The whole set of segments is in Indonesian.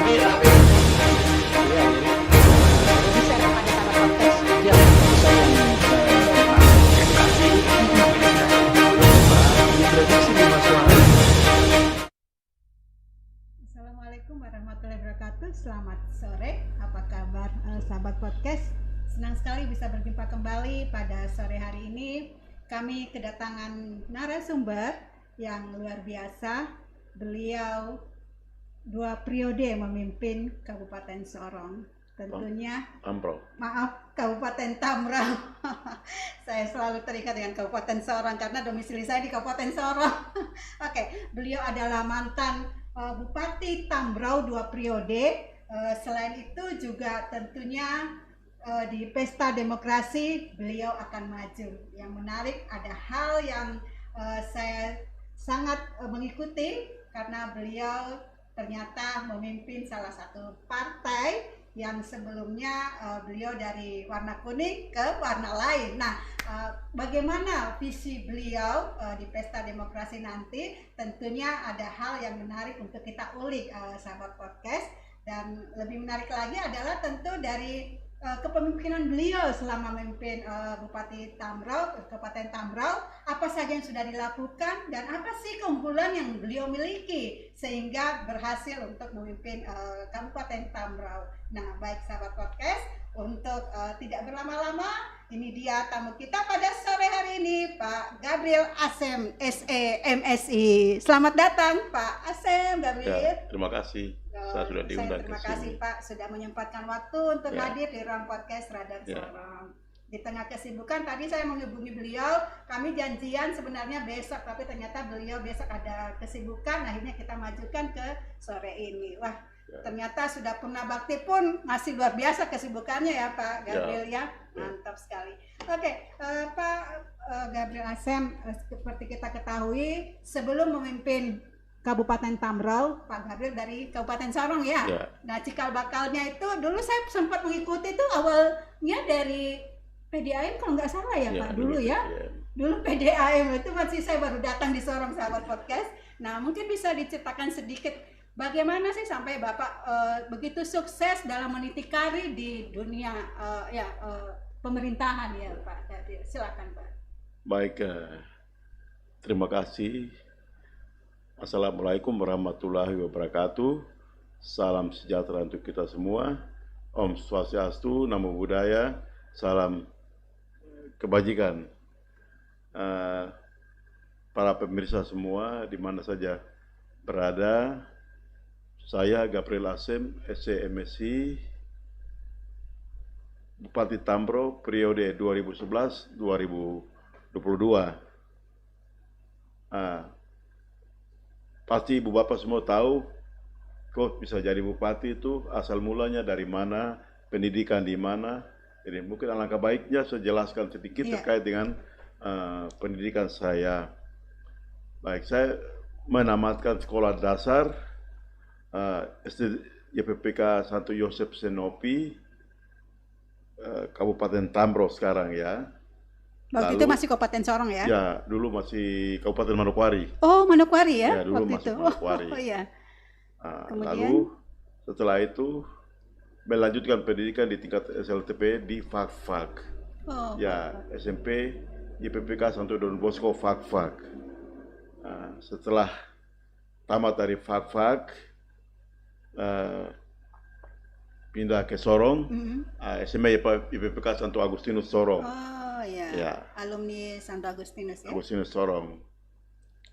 Assalamualaikum warahmatullahi wabarakatuh. Selamat sore. Apa kabar sahabat podcast? Senang sekali bisa berjumpa kembali pada sore hari ini. Kami kedatangan narasumber yang luar biasa. Beliau 2 periode memimpin Kabupaten Sorong. Tentunya Kabupaten Tambrau. Saya selalu terikat dengan Kabupaten Sorong karena domisili saya di Kabupaten Sorong. Oke, beliau adalah mantan Bupati Tambrau 2 periode. Selain itu juga tentunya di pesta demokrasi beliau akan maju. Yang menarik ada hal yang saya sangat mengikuti karena beliau ternyata memimpin salah satu partai yang sebelumnya beliau dari warna kuning ke warna lain. Nah, bagaimana visi beliau di pesta demokrasi nanti? Tentunya ada hal yang menarik untuk kita ulik, sahabat podcast. Dan lebih menarik lagi adalah tentu dari kepemimpinan beliau selama memimpin Bupati Tambrau, Kabupaten Tambrau, apa saja yang sudah dilakukan dan apa sih keunggulan yang beliau miliki sehingga berhasil untuk memimpin Kabupaten Tambrau. Nah, baik sahabat podcast, untuk tidak berlama-lama, ini dia tamu kita pada sore hari ini, Pak Gabriel Asem, SE, MSI. Selamat datang Pak Asem, Gabriel. Ya, terima kasih. Saya sudah diundang Terima ke kasih sini. Pak sudah menyempatkan waktu untuk hadir di ruang podcast Radar Sorong. Di tengah kesibukan tadi saya menghubungi beliau, kami janjian sebenarnya besok, tapi ternyata beliau besok ada kesibukan, akhirnya kita majukan ke sore ini. Wah, ternyata sudah purna bakti pun masih luar biasa kesibukannya ya Pak Gabriel ya. Mantap sekali. Oke, Pak Gabriel Asem, seperti kita ketahui sebelum memimpin Kabupaten Tambrau, Pak Gabriel dari Kabupaten Sorong ya. Nah, cikal bakalnya itu dulu saya sempat mengikuti itu awalnya dari PDAM kalau nggak salah ya Pak dulu ya. Dulu PDAM itu masih saya baru datang di Sorong sahabat podcast. Nah, mungkin bisa diceritakan sedikit bagaimana sih sampai Bapak begitu sukses dalam meniti karir di dunia pemerintahan ya Pak Gabriel. Silakan Pak. Baik, terima kasih. Assalamualaikum warahmatullahi wabarakatuh. Salam sejahtera untuk kita semua. Om Swastiastu, Namo Buddhaya, salam kebajikan. Para pemirsa semua di mana saja berada, saya Gabriel Asem, SC MSI, Bupati Tambrau periode 2011-2022. Pasti ibu bapak semua tahu kok bisa jadi bupati itu asal mulanya dari mana, pendidikan di mana. Jadi mungkin alangkah baiknya saya jelaskan sedikit terkait dengan pendidikan saya. Baik, saya menamatkan sekolah dasar SD YPPK Santo Yosef Senopi, Kabupaten Tambrau sekarang ya. Waktu itu masih Kabupaten Sorong ya? Ya, dulu masih Kabupaten Manokwari. Oh, Manokwari ya? Ya, dulu waktu masih itu. Manokwari. Oh iya. Lalu setelah itu melanjutkan pendidikan di tingkat SLTP di Fak-Fak. SMP YPPK Santo Don Bosco Fak-Fak. Setelah tamat dari Fak-Fak, pindah ke Sorong, SMA YPPK Santo Agustinus Sorong. Alumni Santo Agustinus ya? Agustinus Sorong.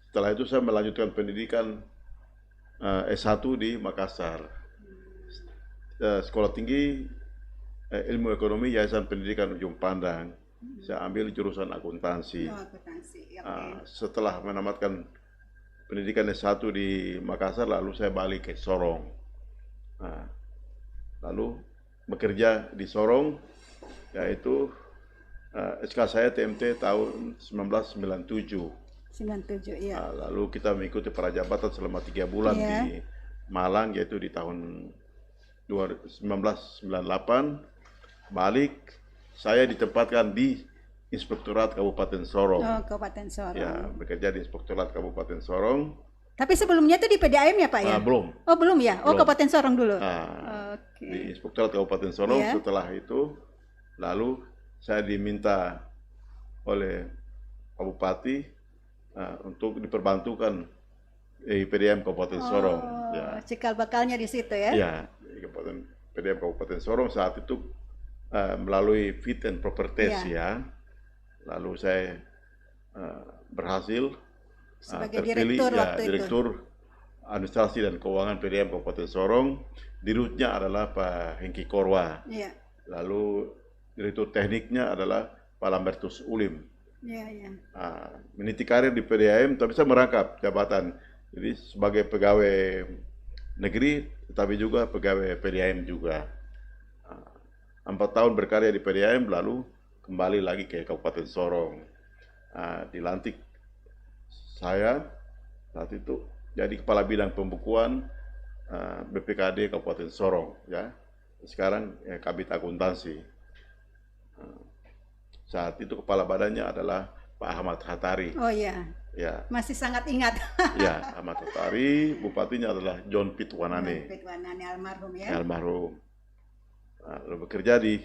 Setelah itu saya melanjutkan pendidikan S1 di Makassar. Sekolah Tinggi Ilmu Ekonomi Yayasan Pendidikan Ujung Pandang. Saya ambil jurusan akuntansi. Setelah menamatkan pendidikan S1 di Makassar, lalu saya balik ke Sorong. Lalu bekerja di Sorong, yaitu SK saya TMT tahun 1997. 97 ya. Lalu kita mengikuti prajabatan selama 3 bulan di Malang, yaitu di tahun 1998. Balik, saya ditempatkan di Inspektorat Kabupaten Sorong. Oh, Kabupaten Sorong. Ya, bekerja di Inspektorat Kabupaten Sorong. Tapi sebelumnya itu di PDAM ya Pak ya? Belum. Oh belum ya? Oh Belum. Kabupaten Sorong dulu. Di Inspektorat Kabupaten Sorong. Iya. Setelah itu, lalu saya diminta oleh Pak Bupati untuk diperbantukan PDAM Kabupaten Sorong. Ya. Cikal bakalnya di situ ya? Ya, PDAM Kabupaten Sorong saat itu melalui fit and proper test ya. Lalu saya berhasil sebagai terpilih direktur waktu direktur administrasi dan keuangan PDAM Kabupaten Sorong. Dirutnya adalah Pak Hengki Korwa. Iya. Lalu direktur tekniknya adalah Pak Lambertus Ulim. Iya. Meniti karir di PDAM, tapi saya merangkap jabatan. Jadi sebagai pegawai negeri, tetapi juga pegawai PDAM juga. 4 tahun berkarya di PDAM, lalu kembali lagi ke Kabupaten Sorong. Dilantik saya saat itu jadi kepala bidang pembukuan BPKD Kabupaten Sorong ya. Sekarang Kabit Akuntansi. Saat itu kepala badannya adalah Pak Ahmad Hatari. Oh iya. Ya. Masih sangat ingat. Ya, Ahmad Hatari. Bupatinya adalah John Pitwanane. Pitwanane almarhum ya. Almarhum. Lalu bekerja di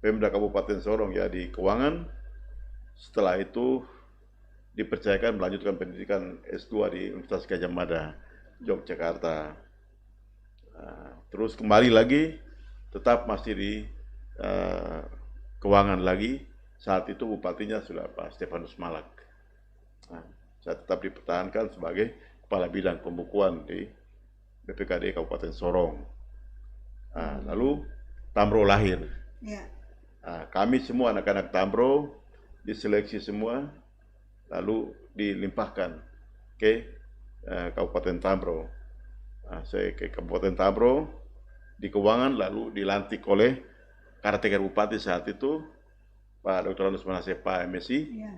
Pemda Kabupaten Sorong ya di keuangan. Setelah itu dipercayakan melanjutkan pendidikan S2 di Universitas Gadjah Mada, Yogyakarta. Terus kembali lagi, tetap masih di keuangan lagi. Saat itu bupatinya sudah Pak Stefanus Malak. Saya tetap dipertahankan sebagai kepala bidang pembukuan di BPKD Kabupaten Sorong. Lalu Tambro lahir. Ya. Kami semua anak-anak Tambro diseleksi semua, lalu dilimpahkan ke Kabupaten Tambro. Saya ke Kabupaten Tambro di keuangan, lalu dilantik oleh Caretaker Bupati saat itu Pak Dr. Anus Manase Pak MSI. Ya.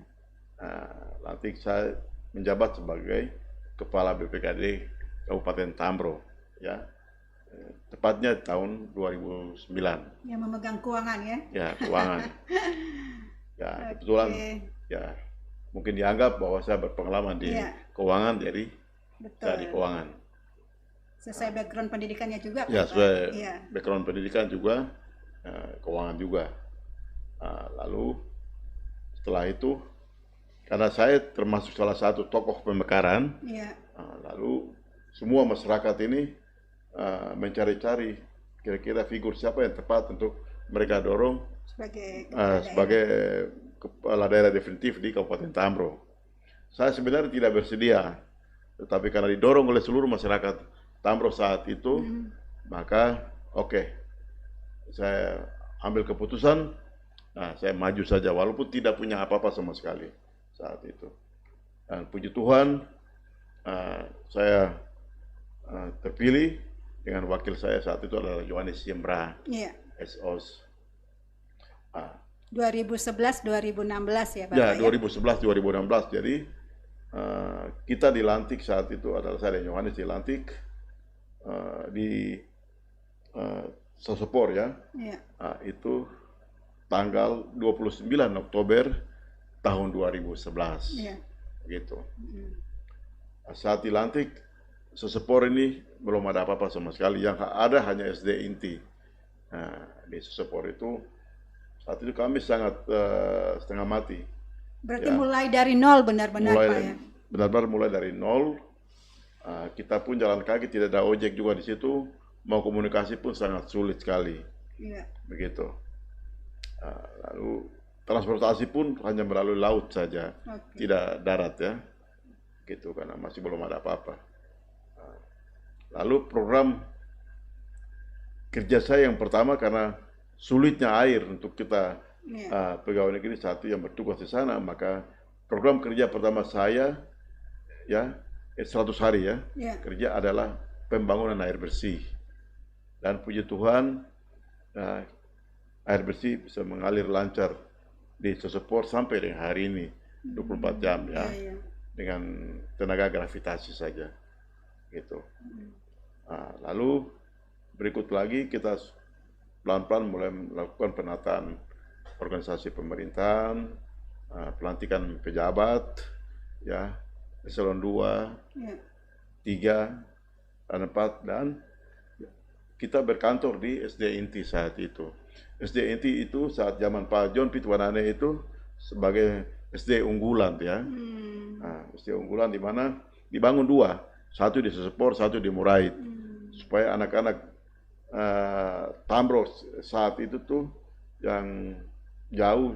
Lantik saya menjabat sebagai Kepala BPKD Kabupaten Tambro, ya. Tepatnya tahun 2009. Yang memegang keuangan ya? Ya, keuangan. Ya, kebetulan ya mungkin dianggap bahwa saya berpengalaman di keuangan, jadi saya di keuangan. Sesuai background pendidikannya juga. Ya, sesuai background pendidikan juga, keuangan juga. Lalu setelah itu, karena saya termasuk salah satu tokoh pemekaran, lalu semua masyarakat ini mencari-cari kira-kira figur siapa yang tepat untuk mereka dorong sebagai kepala daerah definitif di Kabupaten Tambro. Saya sebenarnya tidak bersedia, tetapi karena didorong oleh seluruh masyarakat Tambro saat itu, maka saya ambil keputusan, saya maju saja walaupun tidak punya apa-apa sama sekali saat itu. Dan puji Tuhan, saya terpilih dengan wakil saya saat itu adalah Yohanes Siembra, SOS. 2011-2016 ya Bapak? Ya, 2011-2016. Jadi kita dilantik saat itu adalah saya dan Yohanes dilantik di Sosopor ya. Itu tanggal 29 Oktober tahun 2011. Gitu. Saat dilantik Sosopor ini belum ada apa-apa sama sekali, yang ada hanya SD inti. Di Sosopor itu saat itu kami sangat setengah mati. Berarti mulai dari nol benar-benar Pak ya? Benar-benar mulai dari nol. Kita pun jalan kaki, tidak ada ojek juga di situ. Mau komunikasi pun sangat sulit sekali. Begitu. Lalu transportasi pun hanya melalui laut saja, tidak darat ya. Gitu, karena masih belum ada apa-apa. Lalu program kerja saya yang pertama, karena sulitnya air untuk kita pegawai negeri satu yang bertugas di sana, maka program kerja pertama saya 100 hari kerja adalah pembangunan air bersih. Dan puji Tuhan air bersih bisa mengalir lancar di Sosopor sampai dengan hari ini 24 jam dengan tenaga gravitasi saja gitu. Lalu berikut lagi kita pelan-pelan mulai melakukan penataan organisasi pemerintahan, pelantikan pejabat eselon 2, 3, dan 4, dan kita berkantor di SD Inti saat itu. SD Inti itu saat zaman Pak John Pitwanane itu sebagai SD unggulan ya. Nah, SD unggulan di mana dibangun 2, satu di Sesepor, satu di Murait, supaya anak-anak Tambro saat itu tuh yang jauh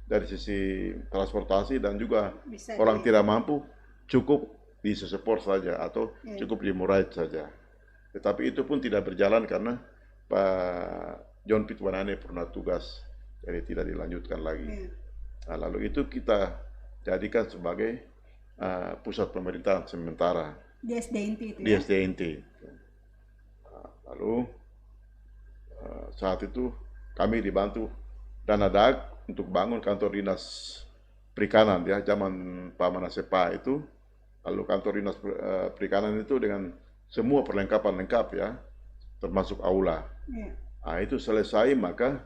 dari sisi transportasi dan juga Bisa orang tidak mampu cukup di Sesepor saja atau cukup di Murait saja. Tetapi itu pun tidak berjalan karena Pak John Pitwanane pernah tugas, jadi tidak dilanjutkan lagi. Nah, lalu itu kita jadikan sebagai pusat pemerintahan sementara di SD Inti itu di SD Inti. Nah, lalu saat itu kami dibantu dana DAG untuk bangun kantor dinas perikanan ya, zaman Pak Manasepa itu. Lalu kantor dinas perikanan itu dengan semua perlengkapan lengkap ya, termasuk aula. Nah, itu selesai maka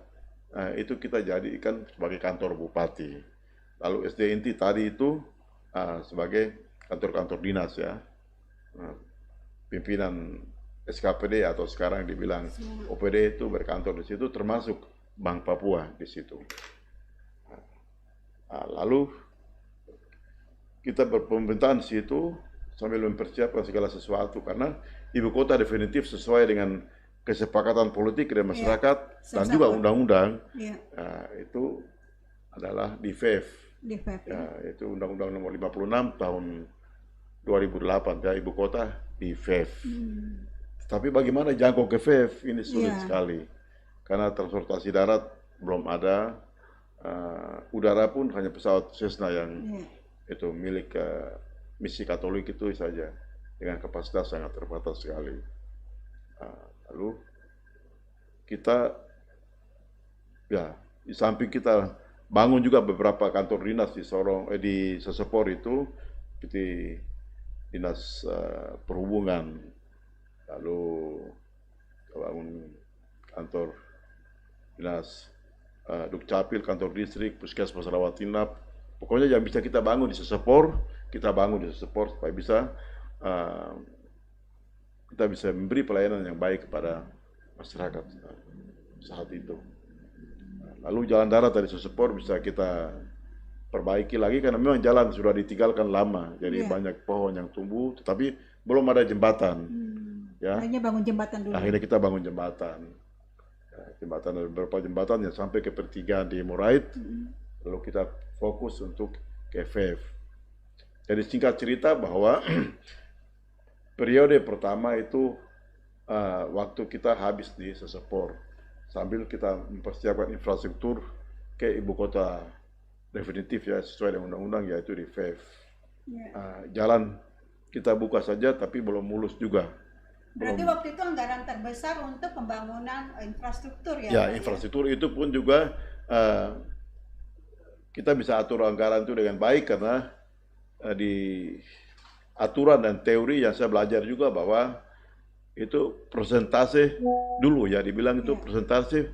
itu kita jadikan sebagai kantor bupati. Lalu SD Inti tadi itu sebagai kantor-kantor dinas ya. Pimpinan SKPD atau sekarang dibilang OPD itu berkantor di situ, termasuk Bank Papua di situ. Lalu kita berpemerintahan di situ sambil mempersiapkan segala sesuatu karena ibu kota definitif sesuai dengan kesepakatan politik dan masyarakat dan juga undang-undang itu adalah di FEF. Itu Undang-Undang Nomor 56 tahun 2008 ya, ibu kota di FEF. Tapi bagaimana jangkau ke FEF ini sulit sekali karena transportasi darat belum ada, udara pun hanya pesawat Cessna yang itu milik misi Katolik itu saja dengan kapasitas sangat terbatas sekali. Lalu kita ya di samping kita bangun juga beberapa kantor dinas di Sorong, di Sesepor itu seperti dinas perhubungan, lalu bangun kantor dinas Dukcapil, kantor distrik, puskesmas rawat inap. Pokoknya yang bisa kita bangun di Sesepor, kita bangun di Sesepor supaya bisa kita bisa memberi pelayanan yang baik kepada masyarakat saat itu. Lalu jalan darat dari Sesepor bisa kita perbaiki lagi karena memang jalan sudah ditinggalkan lama, jadi banyak pohon yang tumbuh, tetapi belum ada jembatan. Ya. Akhirnya bangun jembatan dulu. Akhirnya kita bangun jembatan. Jembatan ada beberapa jembatan yang sampai ke pertigaan di Murait. Lalu kita fokus untuk ke FEF. Jadi singkat cerita bahwa periode pertama itu waktu kita habis di Sesepor sambil kita mempersiapkan infrastruktur ke ibu kota definitif ya sesuai dengan undang-undang yaitu di FEF. Jalan kita buka saja tapi belum mulus juga. Berarti waktu itu anggaran terbesar untuk pembangunan infrastruktur ya? Ya, infrastruktur itu pun juga kita bisa atur anggaran itu dengan baik karena di aturan dan teori yang saya belajar juga bahwa itu persentase dulu ya dibilang itu persentase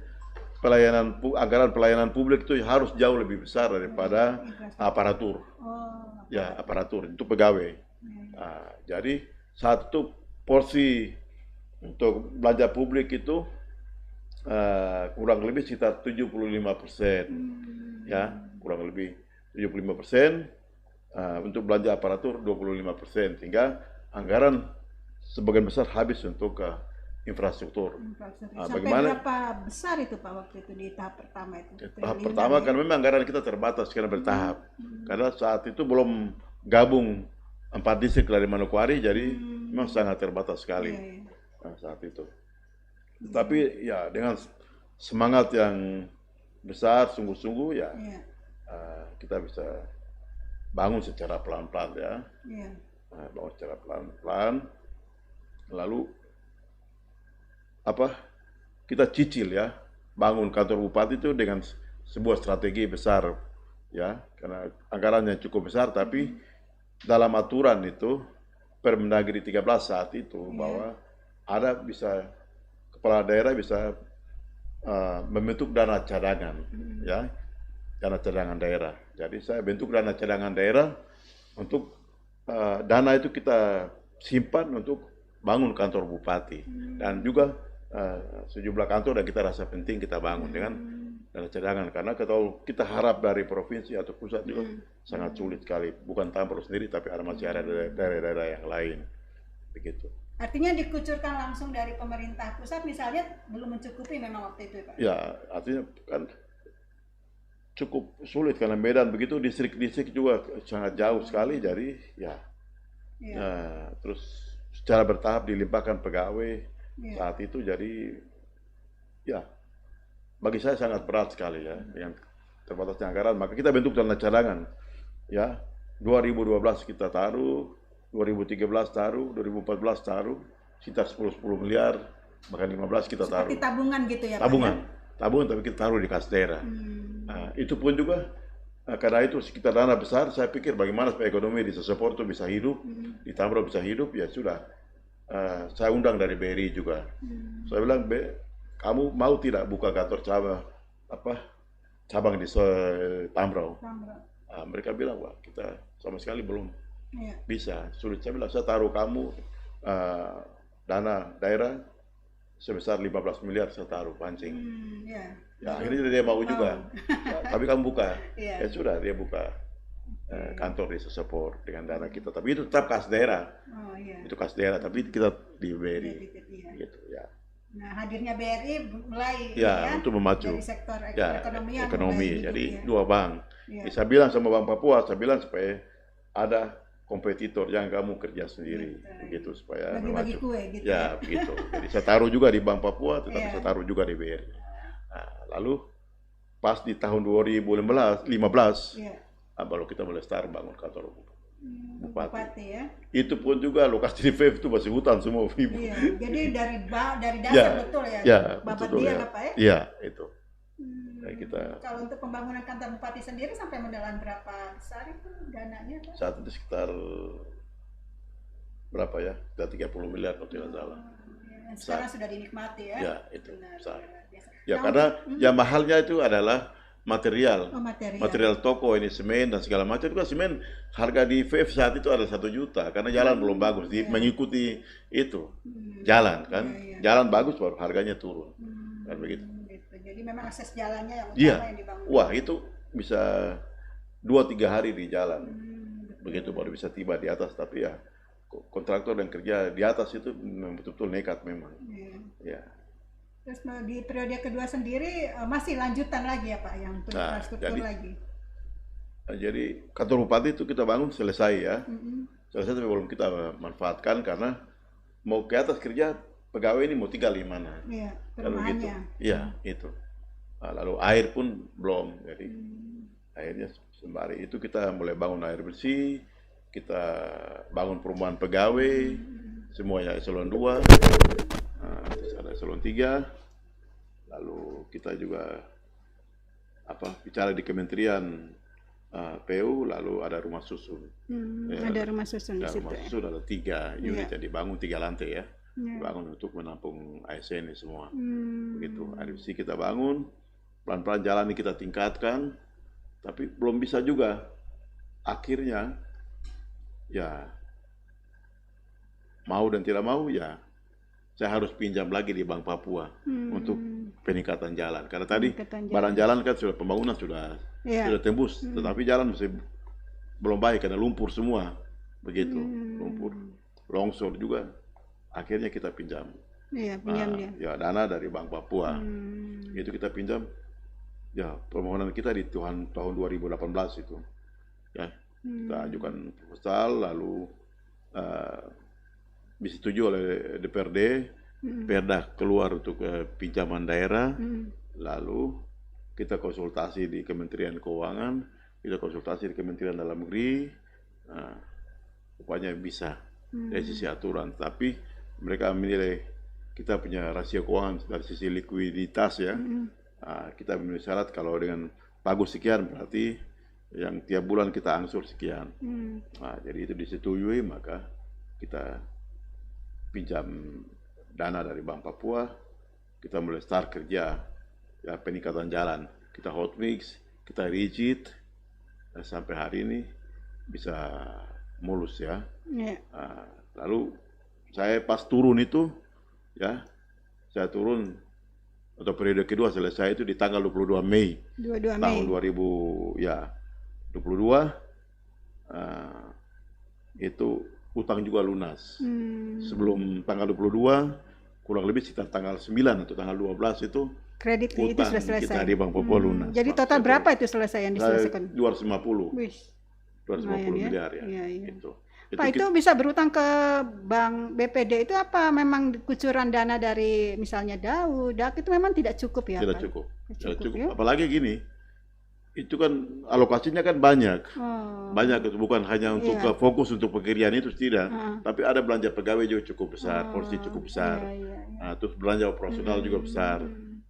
pelayanan anggaran pelayanan publik itu harus jauh lebih besar daripada aparatur. Ya, aparatur itu pegawai. Jadi saat itu porsi untuk belanja publik itu kurang lebih sekitar 75%. Ya, kurang lebih 75%. Untuk belanja aparatur 25%, hingga anggaran sebagian besar habis untuk infrastruktur. Sampai berapa besar itu Pak waktu itu di tahap pertama itu? Tahap pertama kan memang anggaran kita terbatas karena bertahap. Karena saat itu belum gabung 4 distrik dari Manokwari, jadi memang sangat terbatas sekali saat itu. Tapi ya dengan semangat yang besar, sungguh-sungguh ya kita bisa bangun secara pelan-pelan ya. Bangun secara pelan-pelan. Lalu kita cicil ya, bangun kantor bupati itu dengan sebuah strategi besar ya, karena anggarannya cukup besar, tapi dalam aturan itu Permendagri 13 saat itu bahwa ada bisa kepala daerah bisa membentuk dana cadangan ya, dana cadangan daerah. Jadi saya bentuk dana cadangan daerah untuk dana itu kita simpan untuk bangun kantor bupati dan juga sejumlah kantor yang kita rasa penting kita bangun dengan dana cadangan, karena kita harap dari provinsi atau pusat juga sangat sulit sekali, bukan Tambrau sendiri tapi masih ada daerah-daerah yang lain begitu. Artinya dikucurkan langsung dari pemerintah pusat misalnya belum mencukupi memang waktu itu, Pak? Ya, artinya kan cukup sulit karena Medan begitu, distrik-distrik juga sangat jauh sekali, jadi terus secara bertahap dilimpahkan pegawai saat itu, jadi ya bagi saya sangat berat sekali ya dengan terbatasnya anggaran. Maka kita bentuk dana cadangan ya, 2012 kita taruh, 2013 taruh, 2014 taruh, sekitar 10 miliar, bahkan 15 kita taruh. Seperti tabungan gitu ya, tabungan, Pak? Tabungan tapi kita taruh di kas daerah. Nah, itu pun juga karena itu sekitar dana besar, saya pikir bagaimana supaya ekonomi di Sesepor itu bisa hidup, di Tambrau bisa hidup, ya sudah. Saya undang dari BRI juga. Saya bilang, kamu mau tidak buka kantor cabang di Tambrau? Mereka bilang, wah kita sama sekali belum bisa, sulit. Saya bilang, saya taruh kamu dana daerah sebesar 15 miliar saya taruh pancing. Ya akhirnya dia mau juga. Tapi kamu buka. Ya sudah, dia buka kantor di Sesepor dengan dana kita. Tapi itu tetap kas daerah. Itu kas daerah, tapi kita di BRI. Gitu ya. Nah, hadirnya BRI mulai untuk memacu dari sektor ekonomi. Jadi dua bank. Saya bilang sama Bank Papua, saya bilang supaya ada kompetitor, yang kamu kerja sendiri, begitu supaya bagi-bagi kue gitu. Ya, begitu. Jadi saya taruh juga di Bank Papua, tetapi saya taruh juga di BRI. Nah, lalu pas di tahun 2015, baru kita mulai start bangun kantor bupati ya. Itu pun juga lokasi di VEF itu masih hutan semua, Ibu. Jadi dari dasar betul ya. Babat betul dia ya. Pak ya? Iya, itu. Kalau untuk pembangunan kantor bupati sendiri sampai menelan berapa besar itu dananya, Pak? Saat itu sekitar berapa ya? Sudah 30 miliar kalau tidak salah. Sekarang sudah dinikmati ya? Ya, itu besar. Ya, karena yang mahalnya itu adalah material. Material toko ini, semen dan segala macam. Itu kan semen harga di VEF saat itu ada 1 juta karena jalan belum bagus. Mengikuti itu jalan kan, jalan bagus baru harganya turun. Kan begitu. Jadi memang akses jalannya yang utama yang dibangun. Wah, itu bisa 2-3 hari di jalan. Begitu baru bisa tiba di atas. Tapi ya kontraktor yang kerja di atas itu betul-betul nekat memang. Ya. Terus di periode kedua sendiri masih lanjutan lagi ya Pak yang untuk infrastruktur lagi. Jadi kantor bupati itu kita bangun selesai ya. Selesai tapi belum kita manfaatkan karena mau ke atas kerja pegawai ini mau tinggal di mana. Lalu gitu. Iya, itu. Lalu air pun belum. Jadi akhirnya sembari itu kita mulai bangun air bersih, kita bangun perumahan pegawai, semuanya eselon 2, terus ada eselon 3, lalu kita juga bicara di Kementerian PU, lalu ada rumah susun. Ada rumah susun di situ. Rumah susun ada 3 unit yang dibangun 3 lantai ya. Dibangun untuk menampung ASN ini semua. Begitu. Air bersih kita bangun, pelan-pelan jalan ini kita tingkatkan, tapi belum bisa juga. Akhirnya ya mau dan tidak mau ya saya harus pinjam lagi di Bank Papua untuk peningkatan jalan. Karena tadi barang jalan kan sudah pembangunan sudah tembus, tetapi jalan masih belum baik karena lumpur semua. Begitu, lumpur. Longsor juga. Akhirnya kita pinjam. Ya dana dari Bank Papua. Itu kita pinjam. Ya, permohonan kita di tahun 2018 itu. Ya, kita ajukan proposal lalu disetujui oleh DPRD, Perda keluar untuk pinjaman daerah, lalu kita konsultasi di Kementerian Keuangan, kita konsultasi di Kementerian Dalam Negeri, rupanya bisa dari sisi aturan, tapi mereka menilai kita punya rasio keuangan dari sisi likuiditas ya, kita memenuhi syarat kalau dengan bagus sekian berarti yang tiap bulan kita angsur sekian. Jadi itu disetujui, maka kita pinjam dana dari Bank Papua, kita mulai start kerja ya peningkatan jalan. Kita hot mix, kita rigid, dan sampai hari ini bisa mulus ya. Iya. Lalu saya pas turun itu ya, saya turun atau periode kedua selesai itu di tanggal 22 Mei 22 tahun Mei. 2022. Itu utang juga lunas. Sebelum tanggal 22, kurang lebih sekitar tanggal 9 atau tanggal 12 itu Kredit itu utang sudah selesai. kita di Bank Papua lunas. Jadi Pas total saya berapa turun. itu selesai yang diselesaikan? 250 Wih, 250 lumayan ya. miliar ya. Iya, iya. Itu Pak, itu bisa berutang ke bank BPD itu apa memang kucuran dana dari misalnya DAK itu memang tidak cukup ya, tidak Pak? cukup. Tidak Tidak cukup. ya? Apalagi gini, itu kan alokasinya kan banyak. Oh, Banyak itu bukan hanya untuk Iya. fokus untuk pekerjaan itu tidak, tapi ada belanja pegawai juga cukup besar, porsi cukup besar. iya, iya. Terus belanja operasional juga besar,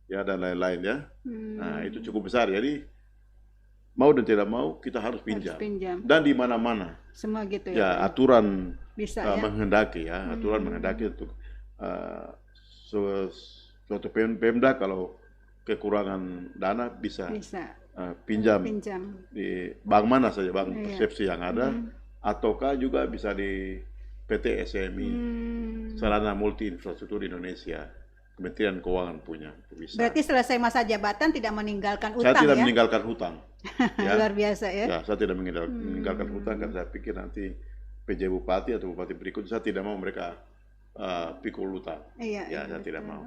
ya dan lain-lain ya. Nah itu cukup besar. Jadi mau dan tidak mau kita harus pinjam. Pinjam. Dan di mana-mana. Semua gitu Ya ya, Pak? aturan Bisa ya? menghendaki ya, aturan menghendaki untuk suatu Pemda kalau kekurangan dana bisa Bisa pinjam pinjam. di bank mana saja, bank Iya. persepsi yang ada, ataukah juga bisa di PT SMI, Sarana Multi Infrastruktur Indonesia, Kementerian Keuangan punya, bisa. Berarti selesai masa jabatan tidak meninggalkan Saya utang tidak ya? meninggalkan hutang. Ya. Luar biasa ya? Ya, saya tidak meninggalkan hutang karena saya pikir nanti PJ Bupati atau Bupati berikutnya saya tidak mau mereka pikul hutang. Iya. Ya, iya, saya tidak betul. mau.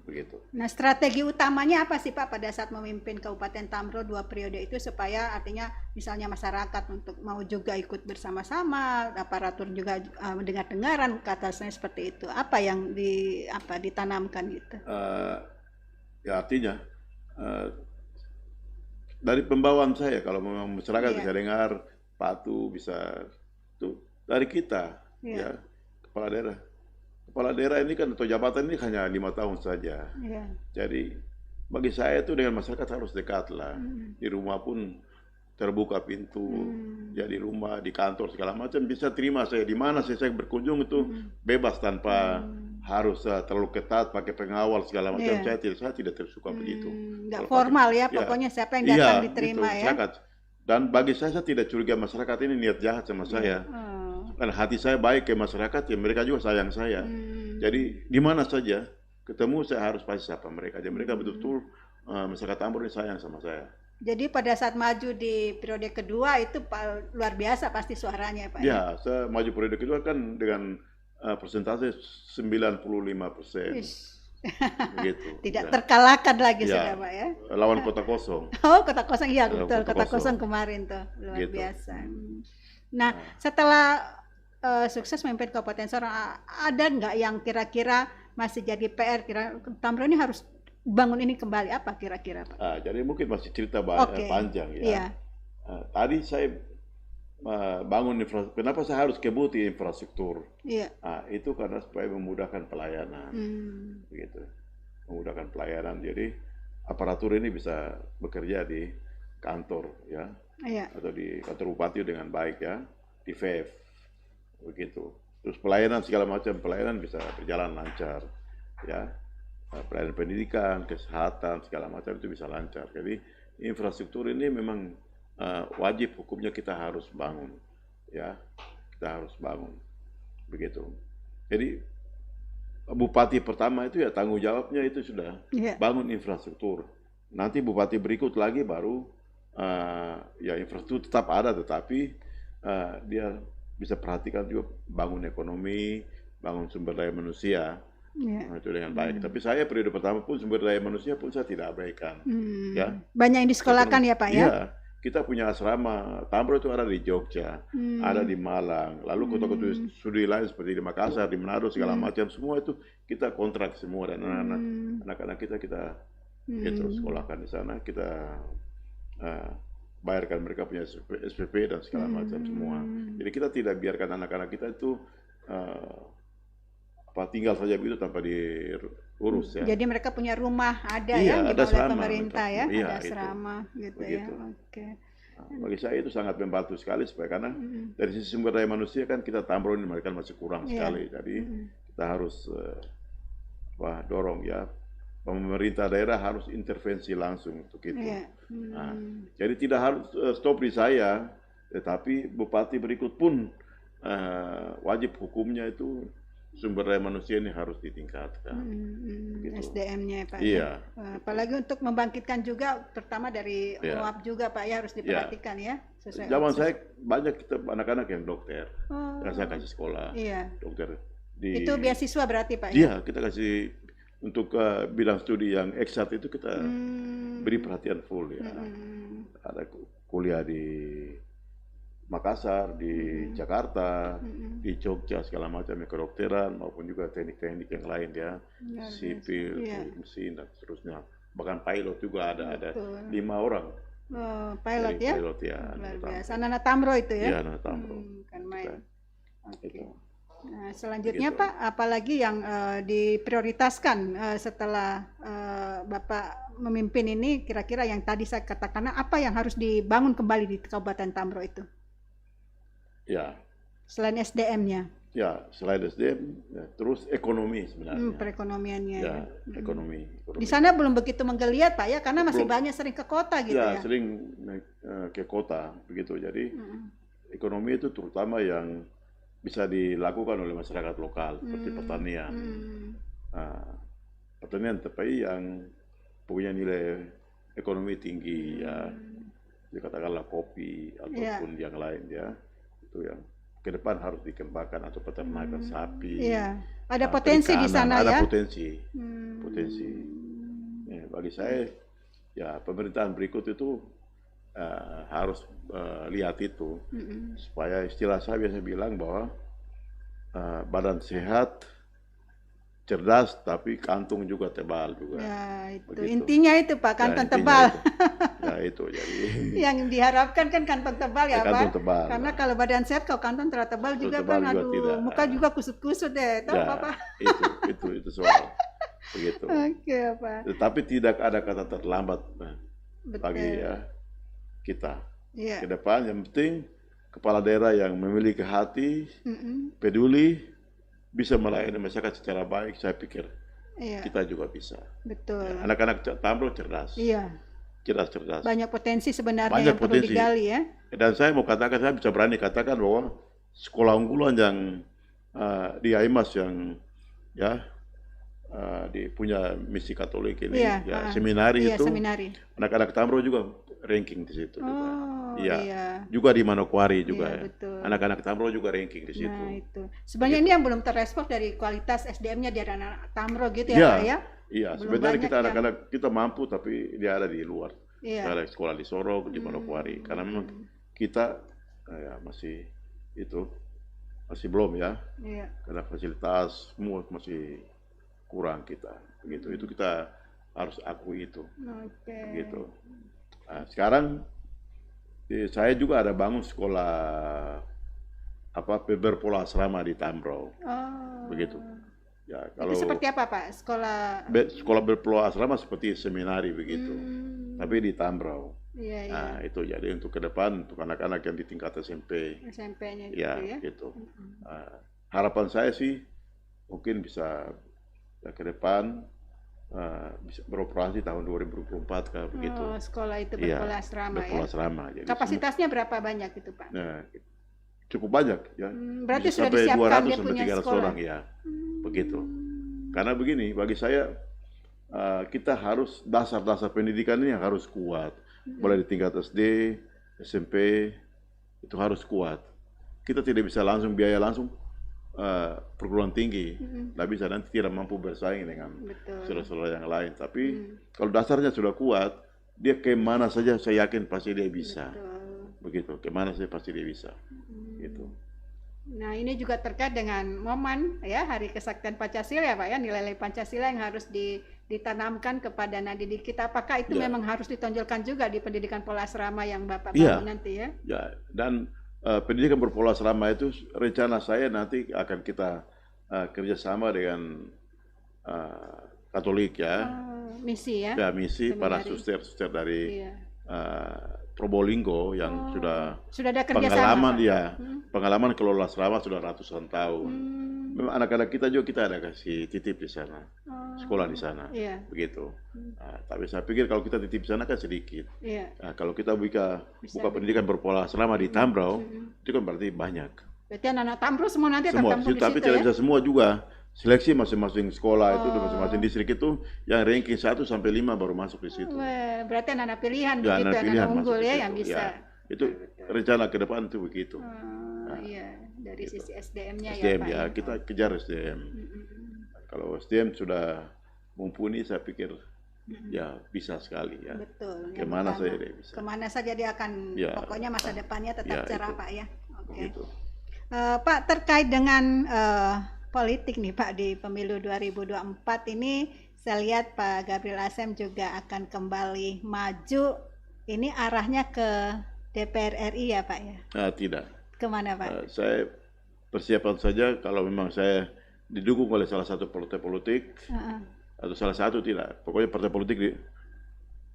Begitu. Nah, strategi utamanya apa sih Pak pada saat memimpin Kabupaten Tamro 2 periode itu supaya artinya misalnya masyarakat untuk mau juga ikut bersama-sama, aparatur juga dengar-dengaran katanya seperti itu. Apa yang ditanamkan gitu? Ya artinya dari pembawaan saya, kalau memang masyarakat Iya. bisa dengar, patuh, bisa itu dari kita, Iya. ya kepala daerah. Kepala daerah ini kan atau jabatan ini hanya 5 tahun saja. Iya. Jadi bagi saya itu dengan masyarakat harus dekat lah. Di rumah pun terbuka pintu, ya di rumah, di kantor segala macam bisa terima saya di mana saya berkunjung itu bebas tanpa harus terlalu ketat pakai pengawal segala macam. Iya. Saya tidak tersuka begitu. Nggak Kalau formal ya, ya. pokoknya siapa yang datang Iya, diterima itu, ya. masyarakat. Dan bagi saya tidak curiga masyarakat ini niat jahat sama saya. Oh. Dan hati saya baik ke masyarakat, ya mereka juga sayang saya. Jadi di mana saja ketemu saya harus pasti sapa mereka. Jadi mereka betul-betul masyarakat Tambor ini sayang sama saya. Jadi pada saat maju di periode kedua itu luar biasa pasti suaranya Pak. Ya, saya maju periode kedua kan dengan persentase 95%. Begitu. Tidak ya. terkalahkan lagi Ya. sudah Pak ya. Lawan kota kosong. Oh, kota kosong iya betul, Kota kota kosong. kosong kemarin tuh luar Gitu. biasa. Nah, setelah sukses memimpin Kabupaten Sorong, ada nggak yang kira-kira masih jadi PR? Kira Tamro ini harus bangun ini kembali apa kira-kira Pak? Jadi mungkin masih cerita Oke. panjang ya. Iya. Tadi saya bangun infrastruktur. Kenapa saya harus kebuti infrastruktur? Iya. Itu karena supaya memudahkan pelayanan, begitu. Memudahkan pelayanan. Jadi aparatur ini bisa bekerja di kantor ya, Iya. atau di kantor bupati dengan baik ya, di VEF, begitu. Terus pelayanan segala macam pelayanan bisa berjalan lancar ya. Pelayanan pendidikan, kesehatan segala macam itu bisa lancar. Jadi infrastruktur ini memang wajib hukumnya kita harus bangun ya, kita harus bangun begitu. Jadi bupati pertama itu ya tanggung jawabnya itu sudah bangun infrastruktur. Nanti bupati berikut lagi baru ya infrastruktur tetap ada, tetapi dia bisa perhatikan juga bangun ekonomi, bangun sumber daya manusia. Itu dengan baik. Tapi saya periode pertama pun sumber daya manusia pun saya tidak abaikan. Ya. Banyak yang disekolahkan ya Pak ya? Iya. Kita punya asrama Tambro itu ada di Jogja, ada di Malang, lalu kota-kota studi lain seperti di Makassar, di Manado segala macam, semua itu kita kontrak semua, dan anak-anak kita itu sekolahkan di sana, kita bayarkan mereka punya SPP dan segala macam semua. Jadi kita tidak biarkan anak-anak kita itu tinggal saja begitu tanpa diurus ya. Jadi mereka punya rumah ada iya, ya, ada oleh pemerintah ya, iya, ada asrama gitu begitu. ya. Oke. Bagi saya itu sangat membantu sekali supaya karena dari sisi sumber daya manusia kan kita Tambro ini mereka masih kurang sekali. Jadi kita harus dorong ya, pemerintah daerah harus intervensi langsung untuk itu. Jadi tidak harus stop di saya, tetapi bupati berikut pun wajib hukumnya itu sumber daya manusia ini harus ditingkatkan. Gitu. SDM-nya Pak. Iya. Ya? Apalagi untuk membangkitkan juga, terutama dari UAP juga Pak ya, harus diperhatikan ya. Zaman saya banyak kita anak-anak yang dokter, yang saya kasih sekolah, dokter. Itu beasiswa berarti Pak ya? Iya, kita kasih untuk bidang studi yang eksat itu kita beri perhatian full ya. Ada kuliah di Makassar, di Jakarta, di Jogja, segala macam kedokteran maupun juga teknik-teknik yang lain ya, sipil, mesin dan seterusnya. Bahkan pilot juga ada 5 orang. Pilot ya? Pilot ya. Luar biasa. Anak Tamro itu ya? Iya, anak Tamro. Kan main. Oke. Nah, selanjutnya Pak, apalagi yang diprioritaskan setelah Bapak memimpin ini, kira-kira yang tadi saya katakan, apa yang harus dibangun kembali di Kabupaten Tamro itu? Ya. Selain SDM-nya. Ya, selain SDM, ya, terus ekonomi sebenarnya. Perekonomiannya. Ya, ekonomi. Di sana belum begitu menggeliat Pak ya, karena masih banyak sering ke kota gitu ya. Ya, sering ke kota begitu. Jadi ekonomi itu terutama yang bisa dilakukan oleh masyarakat lokal seperti pertanian. Pertanian tapi yang punya nilai ekonomi tinggi ya, katakanlah kopi ataupun yang lain ya. Itu yang ke depan harus dikembangkan, atau peternakan sapi. Iya. Ada potensi di sana ada ya. Ada potensi. Ya, bagi saya ya pemerintahan berikut itu harus lihat itu supaya istilah saya biasa bilang bahwa badan sehat, cerdas, tapi kantung juga tebal juga. Ya, itu. Begitu. Intinya itu Pak, kantong tebal. Ya itu jadi. Yang diharapkan kan kantong tebal ya kantong Pak. Tebal. Karena kalau badan sehat, kalau kantong terlalu tebal juga kan, aduh, muka juga kusut-kusut deh, tahu ya, Pak? Itu soal. Begitu. Oke Pak. Tetapi tidak ada kata terlambat bagi kita. Ya. Ke depan yang penting kepala daerah yang memiliki hati, peduli, bisa melayani masyarakat secara baik, saya pikir kita juga bisa. Betul. Ya, anak-anak Tamro cerdas. Iya. Cerdas. Banyak potensi sebenarnya yang perlu digali ya. Dan saya mau katakan, saya bisa berani katakan bahwa sekolah unggulan yang di AIMAS yang punya misi Katolik ini, seminari itu, anak-anak Tamro juga ranking di situ. Juga di Manokwari juga. Anak-anak Tamro juga ranking di situ. Nah, itu. Sebenarnya ini yang belum terrespon dari kualitas SDM-nya dari anak Tamro gitu ya, Pak ya? Iya, sebenarnya kita anak-anak kita mampu, tapi dia ada di luar. Ada sekolah di Sorong, di Manokwari. Karena memang kita masih belum ya. Karena fasilitas semua masih kurang kita. Begitu. Itu kita harus akui itu. Begitu. Nah, sekarang saya juga ada bangun sekolah berpola asrama di Tamro. Begitu. Ya, kalau itu seperti apa Pak? Sekolah berpola asrama seperti seminari begitu. Tapi di Tamro. Nah, itu jadi untuk ke depan untuk anak-anak yang di tingkat SMP-nya gitu ya. Gitu. Harapan saya sih mungkin bisa ke depan bisa beroperasi tahun 2024 kan begitu. Sekolah itu berpola asrama berpola asrama. Jadi kapasitasnya berapa banyak itu Pak? Nah, cukup banyak ya. Berarti bisa sudah disiapkan dia punya sampai 200 sekolah. orang ya. Begitu. Karena begini, bagi saya kita harus dasar-dasar pendidikan ini yang harus kuat. Mulai di tingkat SD, SMP itu harus kuat. Kita tidak bisa langsung biaya langsung perguruan tinggi, tidak bisa, nanti tidak mampu bersaing dengan saudara-saudara yang lain. Tapi kalau dasarnya sudah kuat, dia kemana saja saya yakin pasti dia bisa. Begitu, kemana saja pasti dia bisa. Gitu. Nah, ini juga terkait dengan momen ya Hari Kesaktian Pancasila ya Pak ya, nilai-nilai Pancasila yang harus ditanamkan kepada anak didik kita. Apakah itu memang harus ditonjolkan juga di pendidikan pola asrama yang Bapak bangun nanti ya? Ya, dan pendidikan berpola asrama itu rencana saya nanti akan kita kerjasama dengan Katolik ya. Misi ya? Ya, misi para suster-suster dari Probolinggo yang sudah ada kerjasama, pengalaman kelola asrama sudah ratusan tahun. Memang anak-anak kita juga kita ada kasih titip di sana, sekolah di sana, begitu. Tapi saya pikir kalau kita titip di sana kan sedikit. Nah, kalau kita buka pendidikan berpola asrama di Tambrau, itu kan berarti banyak. Berarti anak-anak Tamro semua nanti akan Semua, tampung di tapi situ tidak ya? bisa semua juga. Seleksi masing-masing sekolah itu, masing-masing distrik itu yang ranking 1 sampai 5 baru masuk di situ. Wah, berarti anak-anak pilihan Ya, begitu, anak pilihan anak unggul masuk ya ke yang situ. bisa. Ya, itu rencana ke depan itu begitu. Iya, dari Gitu. sisi SDM-nya ya SDM Pak ya, kita kejar SDM. Kalau SDM sudah mumpuni, saya pikir ya bisa sekali ya. Betul. yang Kemana pertama. saja dia bisa. Kemana saja dia akan, Ya. pokoknya masa depannya tetap Ya, cerah itu. Pak ya. Oke. Begitu. Pak, terkait dengan politik nih Pak di pemilu 2024 ini, saya lihat Pak Gabriel Assem juga akan kembali maju. Ini arahnya ke DPR RI ya Pak ya? Tidak. Kemana Pak? Saya persiapan saja kalau memang saya didukung oleh salah satu partai politik atau salah satu tidak. Pokoknya partai politik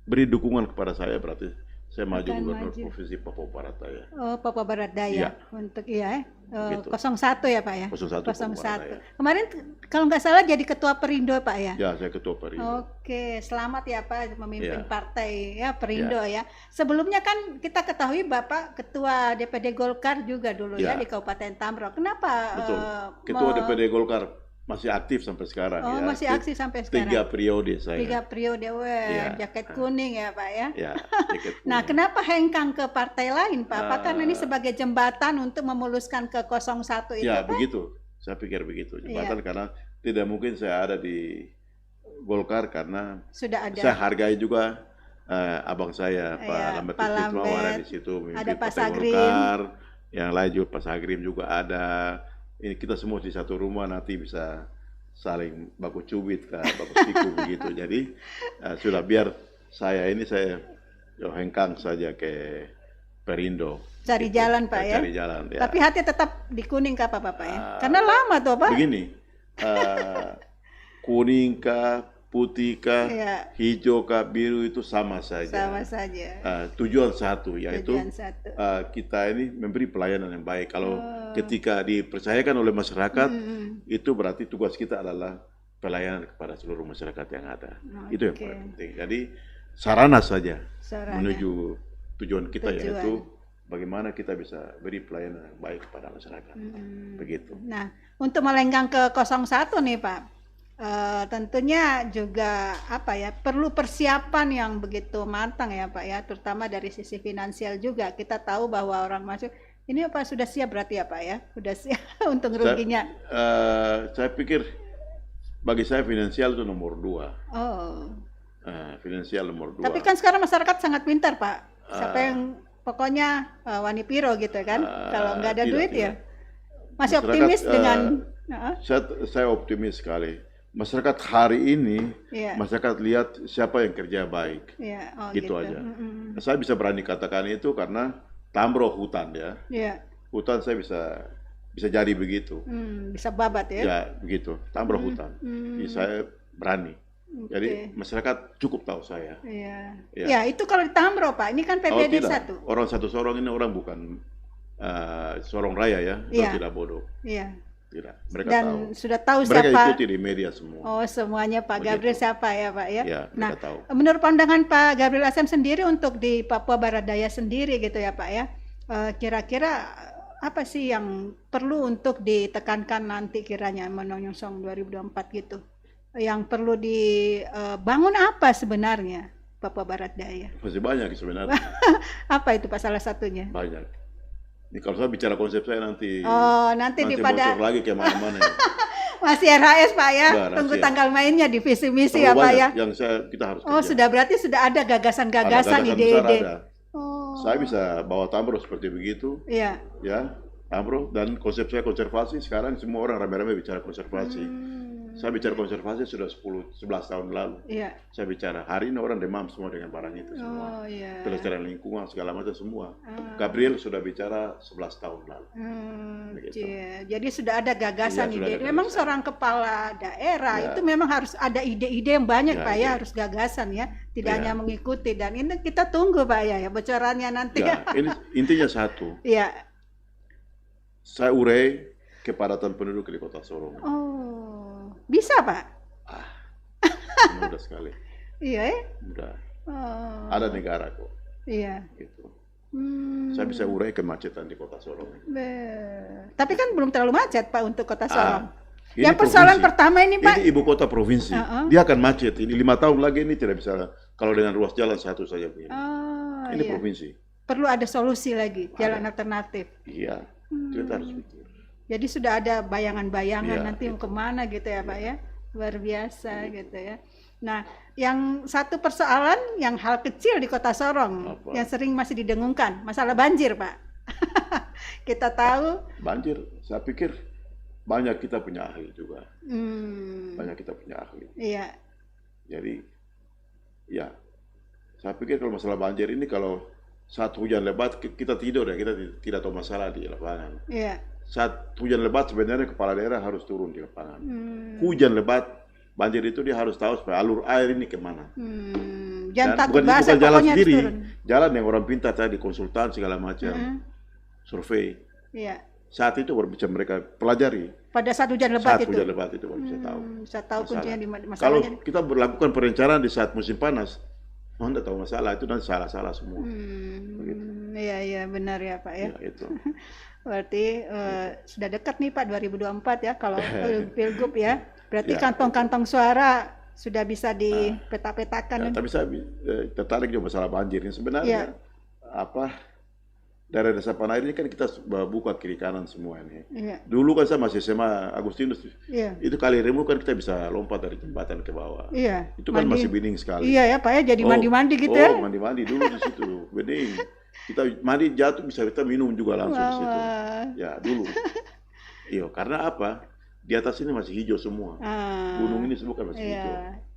beri dukungan kepada saya, berarti saya maju Akan gubernur maju. Provinsi Papua Barat Daya. Oh, Papua Barat Daya Iya. untuk iya Begitu. 01 ya Pak ya? 01 Papua Barat Daya. Kemarin kalau nggak salah jadi ketua Perindo Pak ya? Ya, saya ketua Perindo. Oke, selamat ya Pak memimpin Ya. partai ya Perindo ya. Sebelumnya kan kita ketahui Bapak ketua DPD Golkar juga dulu ya Ya. di Kabupaten Tamro. Kenapa Betul. Ketua DPD Golkar masih aktif sampai sekarang ya. masih aktif sampai sekarang? 3 periode saya. 3 periode, Ya. jaket kuning ya Pak ya. Ya, jaket Nah, kuning. kenapa hengkang ke partai lain Pak? Apakah ini sebagai jembatan untuk memuluskan ke 01 itu Ya, Pak? begitu. Saya pikir begitu. Iya. Jembatan karena tidak mungkin saya ada di Golkar karena Sudah ada. saya hargai juga abang saya Pak Iya, Lambert Pak Istismawar ada Lambert, di situ memimpin ada Pak Partai Sagrim. Golkar, yang lain juga Pak Sagrim juga ada. Ini kita semua di satu rumah nanti bisa saling baku cubit kah, baku siku begitu. Jadi sudah biar saya hengkang saja ke Perindo. Cari Gitu. jalan Pak ya. Cari jalan ya. Tapi hati tetap di kuning kah Bapak ya? Karena lama tuh Pak. Begini, kuning kah, putih kah, Iya. hijau kah, biru itu sama saja. Sama saja. Tujuan satu, yaitu Tujuan satu. kita ini memberi pelayanan yang baik. Kalau ketika dipercayakan oleh masyarakat, itu berarti tugas kita adalah pelayanan kepada seluruh masyarakat yang ada. Itu yang paling penting. Jadi sarana saja Sarana. menuju tujuan kita, Tujuan. yaitu bagaimana kita bisa beri pelayanan yang baik kepada masyarakat. Begitu. Nah, untuk melenggang ke 01 nih Pak, tentunya juga perlu persiapan yang begitu matang ya Pak ya, terutama dari sisi finansial juga. Kita tahu bahwa orang masuk ini apa sudah siap berarti ya Pak ya, sudah siap untuk ruginya. Saya pikir bagi saya finansial itu nomor 2. Oh. Finansial nomor 2. Tapi kan sekarang masyarakat sangat pintar Pak. Siapa yang pokoknya wani piro gitu kan. Kalau nggak ada tidak, duit tidak. ya. Masih Masyarakat, optimis dengan saya optimis sekali. Masyarakat hari ini, Iya. masyarakat lihat siapa yang kerja baik. Iya, Gitu aja. Saya bisa berani katakan itu karena Tamro hutan ya. Iya. Hutan saya bisa jadi begitu. Bisa babat ya. Ya begitu. Tamro hutan. Jadi saya berani. Jadi masyarakat cukup tahu saya. Iya. Ya. Ya, itu kalau di Tamro Pak. Ini kan PPD tidak. 1. Orang satu sorong ini orang bukan sorong raya ya. Iya. Itu tidak bodoh. Iya. Tidak. Mereka Dan tahu. sudah tahu Mereka siapa. ikuti di media semua. Oh, semuanya Pak Begitu. Gabriel siapa ya Pak ya? Ya, Nah, mereka tahu. menurut pandangan Pak Gabriel Assem sendiri untuk di Papua Barat Daya sendiri gitu ya Pak ya. Kira-kira apa sih yang perlu untuk ditekankan nanti kiranya menyongsong 2024 gitu? Yang perlu dibangun apa sebenarnya Papua Barat Daya? Masih banyak sebenarnya. Apa itu Pak salah satunya? Banyak. Ini kalau saya bicara konsep saya nanti Nanti bocor pada lagi ke mana-mana. Ya. masih RHS Pak ya. Enggak, Tunggu rahasia. tanggal mainnya di visi misi Terlalu ya Pak banyak ya. yang kita harus Oh, kerja. sudah berarti sudah ada Ada gagasan-gagasan gagasan besar ide-ide. ada. Oh. Saya bisa bawa Tamro seperti begitu, Iya. ya, Tamro, dan konsep saya konservasi. Sekarang semua orang rame-rame bicara konservasi. Saya bicara konservasi sudah 11 tahun lalu. Iya. Saya bicara, hari ini orang demam semua dengan barang itu semua. Oh, iya. Pelestarian lingkungan, segala macam semua. Gabriel sudah bicara 11 tahun lalu. Begitu. Iya. Jadi sudah ada gagasan Iya, sudah ide. ada Memang gagasan. seorang kepala daerah Ya. itu memang harus ada ide-ide yang banyak Ya, Pak ya, iya. harus gagasan ya, tidak Ya. hanya mengikuti. Dan ini kita tunggu Pak ya, bocorannya nanti. Ya, ini intinya satu. Iya. Saya urai kepadatan penduduk di Kota Sorong. Oh, bisa Pak? Mudah sekali. Iya. Mudah. Oh. Ada negara kok. Iya. Gitu. Saya bisa urai kemacetan di Kota Sorong. Tapi kan belum terlalu macet Pak untuk Kota Sorong. Ini Yang persoalan provinsi. pertama ini Pak. Ini ibu kota provinsi. Dia akan macet. Ini 5 tahun lagi ini tidak bisa kalau dengan ruas jalan satu saja begini. Ini Iya. provinsi. Perlu ada solusi lagi, jalan alternatif. Iya. Kita harus pikir. Jadi sudah ada bayangan-bayangan Iya, nanti mau itu. kemana gitu ya Pak ya. Luar biasa gitu ya. Nah, yang satu persoalan yang hal kecil di Kota Sorong Apa? yang sering masih didengungkan, masalah banjir Pak. Kita tahu Banjir, saya pikir banyak kita punya ahli juga. hmm, Banyak kita punya ahli. iya, Jadi, ya, saya pikir kalau masalah banjir ini kalau saat hujan lebat kita tidur ya, kita tidak tahu masalah di lapangan. iya. Saat hujan lebat sebenarnya kepala daerah harus turun di lapangan. Hmm, Hujan lebat, banjir itu dia harus tahu supaya alur air ini kemana. jangan Dan takut bukan bahasa jalan pokoknya harus sendiri, turun. jalan yang orang pintar tadi, konsultan segala macam, survei. Iya. Saat itu baru bisa mereka pelajari. Pada saat hujan lebat Saat itu. hujan lebat itu baru bisa tahu. Bisa tahu masalah. kuncinya di mana Kalau masalahnya. kita melakukan perencanaan di saat musim panas, Anda tahu masalah itu nanti salah-salah semua. Begitu. Iya iya benar ya Pak ya. Ya, itu. Berarti sudah dekat nih Pak 2024 ya kalau Pilgub ya. Berarti Ya. kantong-kantong suara sudah bisa dipeta-petakan. Ya, tapi saya tertarik juga masalah banjir ini sebenarnya apa daerah resapan air ini kan kita buka kiri kanan semua ini. Iya. Dulu kan saya masih SMA Agustinus, Iya. itu kali remu kan kita bisa lompat dari jembatan ke bawah. Iya. Itu kan masih bening sekali. Iya ya Pak ya jadi mandi-mandi gitu ya. Mandi-mandi dulu di situ, bening. Kita mandi jatuh bisa kita minum juga langsung di situ. Ya dulu. Iya, karena apa? Di atas ini masih hijau semua. Gunung ini semua kan masih hijau.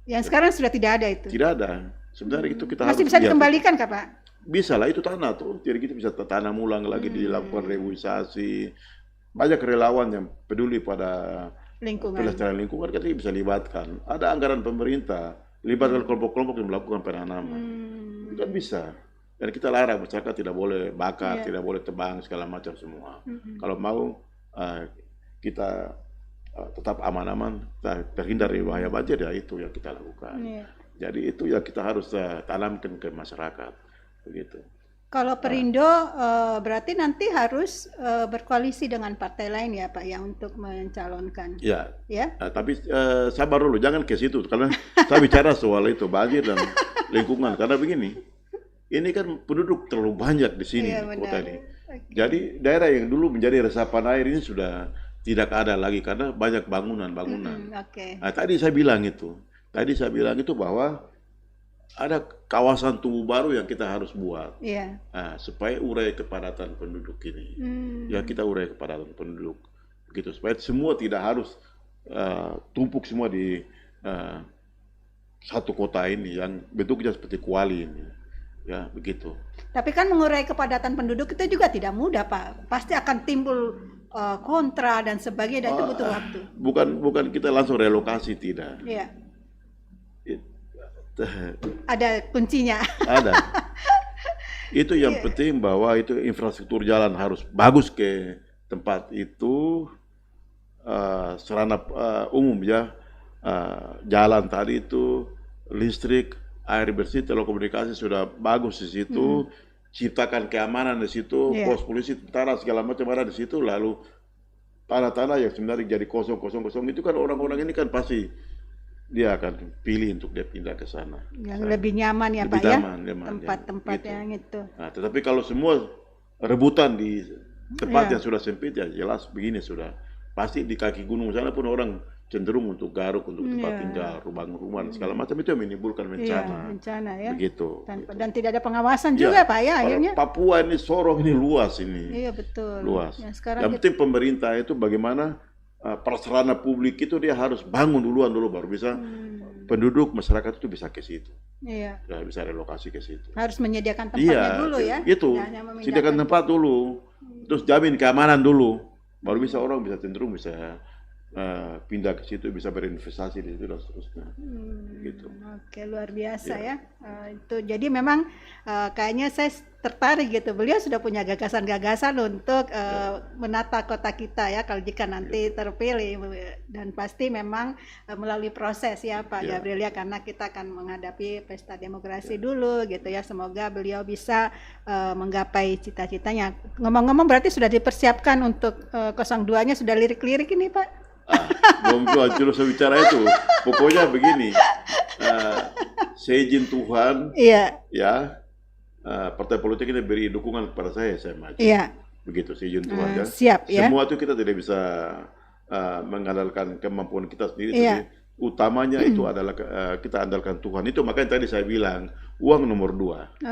Yang sekarang sudah tidak ada itu. Tidak ada. Sebenarnya itu kita Masih harus bisa lihat. dikembalikan Kak Pak? Bisa lah, itu tanah tuh. Jadi kita bisa tanam ulang lagi, dilakukan reboisasi. Banyak relawan yang peduli pada Lingkungan. pelestarian lingkungan kan bisa libatkan. Ada anggaran pemerintah, libatkan kelompok-kelompok yang melakukan penanaman. Itu kan bisa. Dan kita larang masyarakat tidak boleh bakar, tidak boleh tebang segala macam semua. Kalau mau kita tetap aman-aman, terhindar dari bahaya banjir, ya itu yang kita lakukan. Jadi itu yang kita harus tanamkan ke masyarakat, begitu. Kalau Perindo berarti nanti harus berkoalisi dengan partai lain ya Pak ya untuk mencalonkan. Ya. Ya. Tapi sabar dulu, jangan ke situ karena saya bicara soal itu banjir dan lingkungan. Karena begini, ini kan penduduk terlalu banyak di sini kota ini. Jadi daerah yang dulu menjadi resapan air ini sudah tidak ada lagi karena banyak bangunan-bangunan. Nah, tadi saya bilang itu bahwa ada kawasan tumbuh baru yang kita harus buat, supaya urai kepadatan penduduk ini. Ya kita urai kepadatan penduduk, begitu supaya semua tidak harus tumpuk semua di satu kota ini yang bentuknya seperti Kuali ini, ya begitu. Tapi kan mengurai kepadatan penduduk itu juga tidak mudah Pak, pasti akan timbul kontra dan sebagainya dan itu butuh waktu. Bukan kita langsung relokasi, tidak. Iya. Ada kuncinya. Ada. Itu yang penting bahwa itu infrastruktur jalan harus bagus ke tempat itu, sarana umum ya, jalan tadi itu, listrik, air bersih, telekomunikasi sudah bagus di situ, ciptakan keamanan di situ, pos polisi, tentara segala macam ada di situ, lalu tanah-tanah yang sebenarnya jadi kosong itu kan orang-orang ini kan pasti dia akan pilih untuk dia pindah ke sana. Yang lebih nyaman ya lebih Pak nyaman, ya, tempat-tempat gitu. yang itu. Nah, tetapi kalau semua rebutan di tempat yang sudah sempit ya jelas begini sudah. Pasti di kaki gunung sana pun orang cenderung untuk garuk, untuk tempat tinggal, rumah segala macam itu yang menimbulkan bencana. Bencana ya. Begitu. Dan tidak ada pengawasan juga Pak ya akhirnya. Papua ini, Sorong ini luas ini. Iya betul. Luas. Yang penting pemerintah itu bagaimana prasarana publik itu dia harus bangun dulu baru bisa penduduk masyarakat itu bisa ke situ. Iya. Ya, bisa relokasi ke situ. Harus menyediakan tempatnya dulu ya. Itu. Sediakan tempat dulu. Terus jamin keamanan dulu. Baru bisa orang bisa cenderung bisa pindah ke situ, bisa berinvestasi di situ dan seterusnya. Gitu. Oke, luar biasa ya. Itu jadi memang kayaknya saya tertarik gitu. Beliau sudah punya gagasan-gagasan untuk menata kota kita ya kalau jika nanti terpilih, dan pasti memang melalui proses ya Pak Gabriel ya, karena kita akan menghadapi pesta demokrasi dulu gitu ya. Semoga beliau bisa menggapai cita-citanya. Ngomong-ngomong berarti sudah dipersiapkan untuk 02-nya, sudah lirik-lirik ini Pak? Belum terus bicara itu. Pokoknya begini, seizin Tuhan, ya, partai politik ini beri dukungan kepada saya maju. Begitu, seizin Tuhan ya. Siap ya. Semua itu kita tidak bisa mengandalkan kemampuan kita sendiri. Utamanya itu adalah kita andalkan Tuhan. Itu makanya tadi saya bilang uang nomor 2.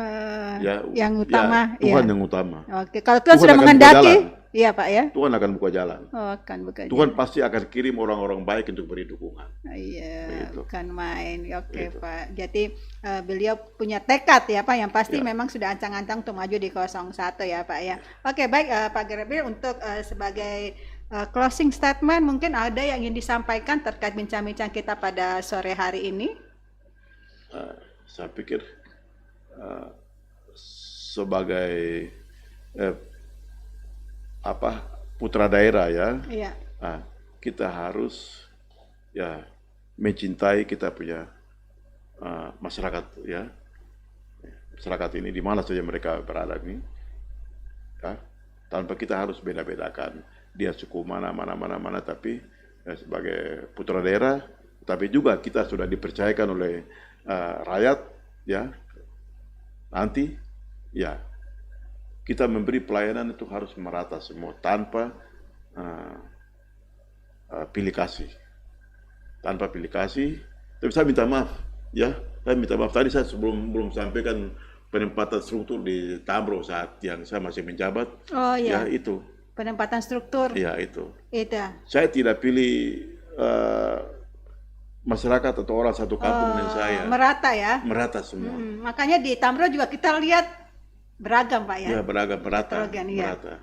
Yang utama. Tuhan yang utama. Oke, kalau Tuhan sudah menghendaki, iya Pak ya. Tuhan akan buka jalan. Tuhan pasti akan kirim orang-orang baik untuk beri dukungan. Iya, bukan main. Oke Pak. Jadi beliau punya tekad ya Pak, yang pasti memang sudah ancang-ancang untuk maju di 01 ya Pak ya. Oke, baik Pak Gabriel, untuk sebagai closing statement mungkin ada yang ingin disampaikan terkait bincang-bincang kita pada sore hari ini? Saya pikir sebagai putra daerah ya, kita harus ya mencintai kita punya masyarakat ya, masyarakat ini di mana saja mereka berada ini, ya, tanpa kita harus beda-bedakan dia suku mana, tapi sebagai putra daerah, tapi juga kita sudah dipercayakan oleh rakyat ya, nanti ya kita memberi pelayanan itu harus merata semua tanpa pilih kasih, Tapi saya minta maaf ya, tadi saya belum sampaikan penempatan struktur di Tambro saat yang saya masih menjabat. Ya itu penempatan struktur. Ya itu. Saya tidak pilih masyarakat atau orang satu kampung dengan saya. Merata ya? Merata semua. Makanya di Tambro juga kita lihat beragam Pak ya? Ya beragam, merata.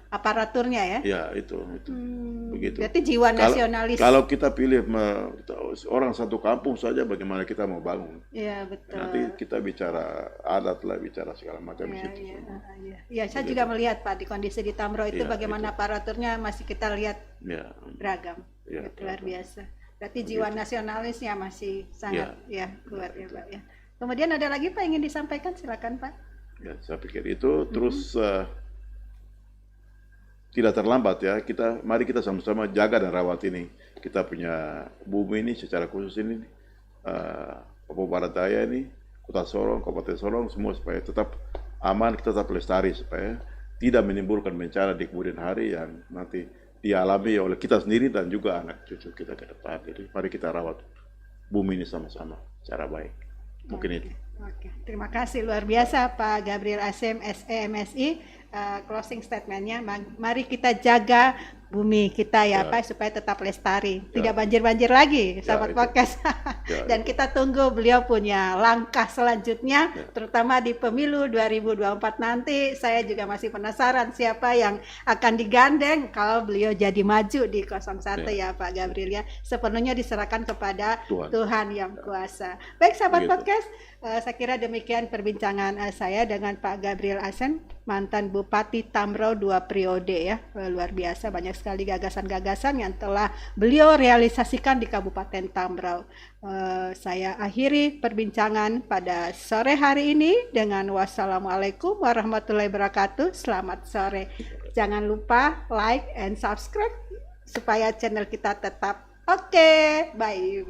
Aparaturnya ya? Ya itu. Begitu. Berarti jiwa nasionalis. Kalau kita pilih orang satu kampung saja, bagaimana kita mau bangun? Iya betul. Nanti kita bicara adat lah, bicara segala macam di situ. Iya, saya juga melihat Pak di kondisi di Tambro itu bagaimana aparaturnya masih kita lihat beragam. Luar biasa. Berarti jiwa nasionalisnya masih sangat kuat ya Pak ya. Kemudian ada lagi Pak ingin disampaikan, silakan Pak. Ya, saya pikir itu terus tidak terlambat ya. Mari kita sama-sama jaga dan rawat ini. Kita punya bumi ini secara khusus ini, Papua Barat Daya ini, Kota Sorong, Kabupaten Sorong, semua supaya tetap aman, kita tetap lestari supaya tidak menimbulkan bencana di kemudian hari yang nanti dialami oleh kita sendiri dan juga anak cucu kita ke depan. Jadi mari kita rawat bumi ini sama-sama secara baik. Mungkin itu. Oke, terima kasih luar biasa Pak Gabriel Asem, SE MSI. Closing statementnya, mari kita jaga bumi kita ya Pak supaya tetap lestari, tidak banjir-banjir lagi sahabat podcast. Dan kita tunggu beliau punya langkah selanjutnya, terutama di pemilu 2024 nanti. Saya juga masih penasaran siapa yang akan digandeng kalau beliau jadi maju di 01 ya Pak Gabriel ya. Sepenuhnya diserahkan kepada Tuhan yang kuasa. Baik sahabat podcast, saya kira demikian perbincangan saya dengan Pak Gabriel Asem, mantan Bupati Tambrau 2 periode ya. Luar biasa, banyak sekali gagasan-gagasan yang telah beliau realisasikan di Kabupaten Tambrau. Saya akhiri perbincangan pada sore hari ini dengan wassalamualaikum warahmatullahi wabarakatuh. Selamat sore. Jangan lupa like and subscribe supaya channel kita tetap oke. Bye.